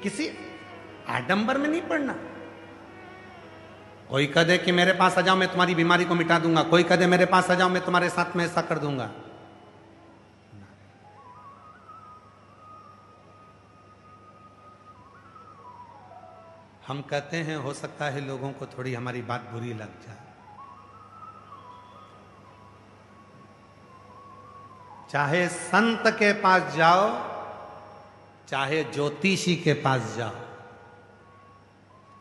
किसी आडंबर में नहीं पड़ना। कोई कह दे कि मेरे पास आ जाओ मैं तुम्हारी बीमारी को मिटा दूंगा, कोई कह दे मेरे पास आ जाओ मैं तुम्हारे साथ में ऐसा कर दूंगा। हम कहते हैं हो सकता है लोगों को थोड़ी हमारी बात बुरी लग जाए, चाहे संत के पास जाओ चाहे ज्योतिषी के पास जाओ,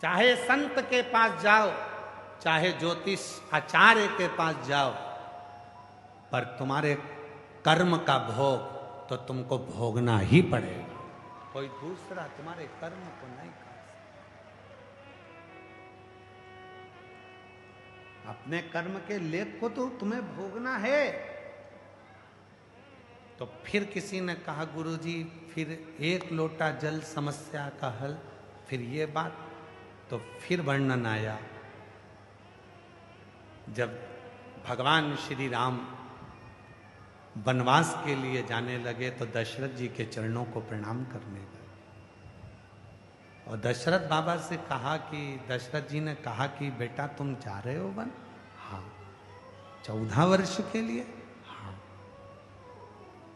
चाहे संत के पास जाओ चाहे ज्योतिष आचार्य के पास जाओ, पर तुम्हारे कर्म का भोग तो तुमको भोगना ही पड़ेगा। कोई दूसरा तुम्हारे कर्म को नहीं कर सकता। अपने कर्म के लेख को तो तुम्हें भोगना है। तो फिर किसी ने कहा गुरुजी फिर एक लोटा जल समस्या का हल, फिर ये बात, तो फिर वर्णन आया जब भगवान श्री राम वनवास के लिए जाने लगे तो दशरथ जी के चरणों को प्रणाम करने लगे। और दशरथ बाबा से कहा कि दशरथ जी ने कहा कि बेटा तुम जा रहे हो वन? हाँ। 14 वर्ष के लिए? हाँ।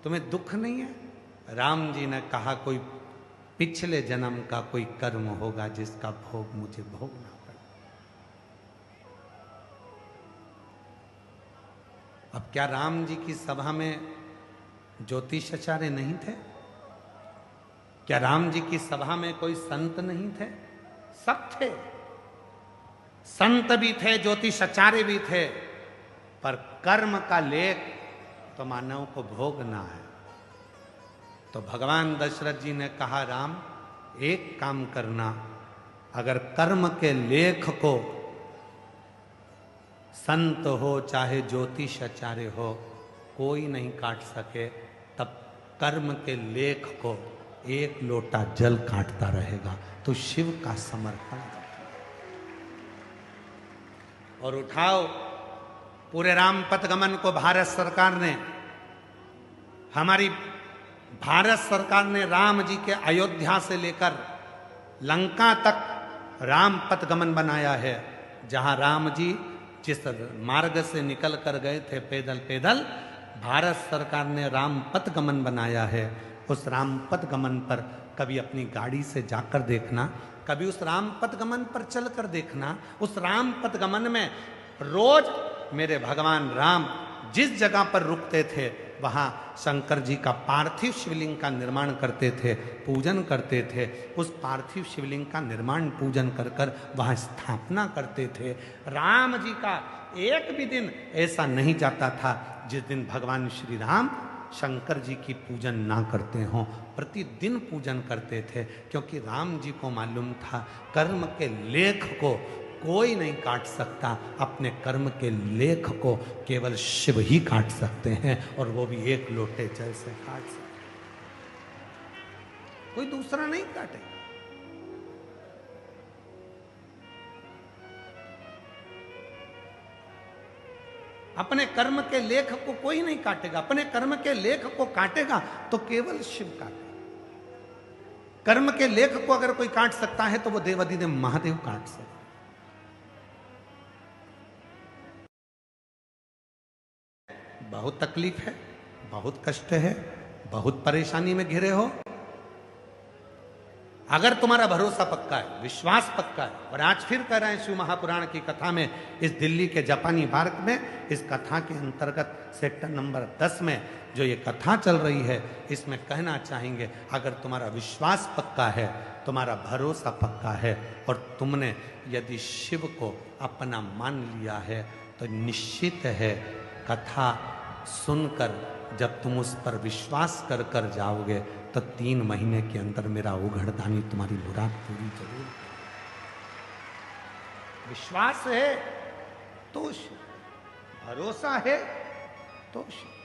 तुम्हें दुख नहीं है? राम जी ने कहा कोई पिछले जन्म का कोई कर्म होगा जिसका भोग मुझे भोगना पड़ा। अब क्या राम जी की सभा में ज्योतिषाचार्य नहीं थे? क्या राम जी की सभा में कोई संत नहीं थे? सब थे, संत भी थे, ज्योतिषाचार्य भी थे, पर कर्म का लेख तो मानव को भोगना है। तो भगवान दशरथ जी ने कहा राम एक काम करना, अगर कर्म के लेख को संत हो चाहे ज्योतिषाचार्य हो कोई नहीं काट सके, तब कर्म के लेख को एक लोटा जल काटता रहेगा। तो शिव का समर्पण और उठाओ पूरे रामपथ गमन को भारत सरकार ने, हमारी भारत सरकार ने राम जी के अयोध्या से लेकर लंका तक रामपथ गमन बनाया है। जहां राम जी जिस मार्ग से निकल कर गए थे पैदल पैदल, भारत सरकार ने रामपथ गमन बनाया है। उस रामपथ गमन पर कभी अपनी गाड़ी से जाकर देखना, कभी उस रामपथ गमन पर चलकर देखना। उस रामपथ गमन में रोज मेरे भगवान राम जिस जगह पर रुकते थे वहां शंकर जी का पार्थिव शिवलिंग का निर्माण करते थे, पूजन करते थे। उस पार्थिव शिवलिंग का निर्माण पूजन कर कर वहां स्थापना करते थे। राम जी का एक भी दिन ऐसा नहीं जाता था जिस दिन भगवान श्री राम शंकर जी की पूजन ना करते हों, प्रतिदिन पूजन करते थे। क्योंकि राम जी को मालूम था कर्म के लेख को कोई नहीं काट सकता, अपने कर्म के लेख को केवल शिव ही काट सकते हैं, और वो भी एक लोटे जल से काट सकते, कोई दूसरा नहीं काटेगा। अपने कर्म के लेख को कोई नहीं काटेगा, अपने कर्म के लेख को काटेगा तो केवल शिव काटेगा। कर्म के लेख को अगर कोई काट सकता है तो वो देवाधिदेव महादेव काट सकते। बहुत तकलीफ है, बहुत कष्ट है, बहुत परेशानी में घिरे हो, अगर तुम्हारा भरोसा पक्का है, विश्वास पक्का है, और आज फिर कह रहे हैं शिव महापुराण की कथा में, इस दिल्ली के जापानी पार्क में इस कथा के अंतर्गत सेक्टर नंबर 10 में जो ये कथा चल रही है, इसमें कहना चाहेंगे अगर तुम्हारा विश्वास पक्का है, तुम्हारा भरोसा पक्का है, और तुमने यदि शिव को अपना मान लिया है, तो निश्चित है कथा सुनकर जब तुम उस पर विश्वास कर कर जाओगे तो 3 महीने के अंदर मेरा उघड़दानी तुम्हारी मुराद पूरी जरूर। विश्वास है तो शिव, भरोसा है तो शिव।